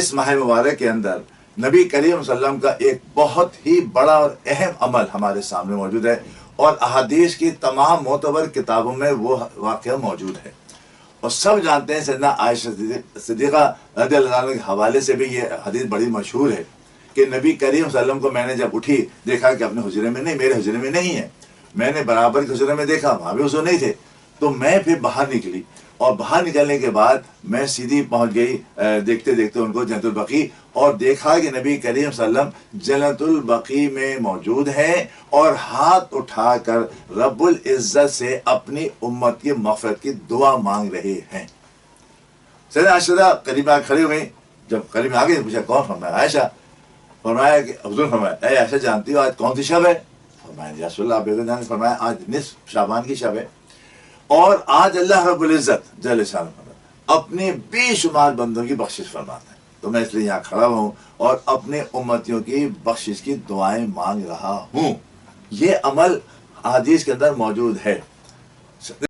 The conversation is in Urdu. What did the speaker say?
اس ماہ مبارک کے اندر نبی کریم صلی اللہ علیہ وسلم کا ایک بہت ہی بڑا اور اہم عمل ہمارے سامنے موجود ہے، اور احادیث کی تمام معتبر کتابوں میں وہ واقعہ موجود ہے، اور سب جانتے ہیں سیدنا عائشہ صدیقہ رضی اللہ عنہ کے حوالے سے بھی یہ حدیث بڑی مشہور ہے کہ نبی کریم صلی اللہ علیہ وسلم کو میں نے جب اٹھی دیکھا کہ اپنے حجرے میں نہیں، میرے حجرے میں نہیں ہے، میں نے برابر کے حجرے میں دیکھا، وہاں بھی حضور نہیں تھے، تو میں پھر باہر نکلی، اور باہر نکلنے کے بعد میں سیدھی پہنچ گئی دیکھتے دیکھتے ان کو جنت البقیع، اور دیکھا کہ نبی کریم صلی اللہ علیہ وسلم جنت البقیع میں موجود ہیں اور ہاتھ اٹھا کر رب العزت سے اپنی امت کی مغفرت کی دعا مانگ رہے ہیں۔ سیدنا عائشہ قریب آ کھڑی ہوئی، جب قریب آ گئی پوچھا کون؟ فرمایا عائشہ۔ فرمایا کہ حضور فرمایا اے عائشہ جانتی ہو آج کون سی شب ہے؟ فرمایا یا رسول اللہ آپ بالکل جانتے۔ فرمایا آج نصف شعبان کی شب ہے، اور آج اللہ رب العزت جل شانہ اپنے بے شمار بندوں کی بخشش فرماتا ہے، تو میں اس لیے یہاں کھڑا ہوں اور اپنے امتیوں کی بخشش کی دعائیں مانگ رہا ہوں۔ یہ عمل حدیث کے اندر موجود ہے۔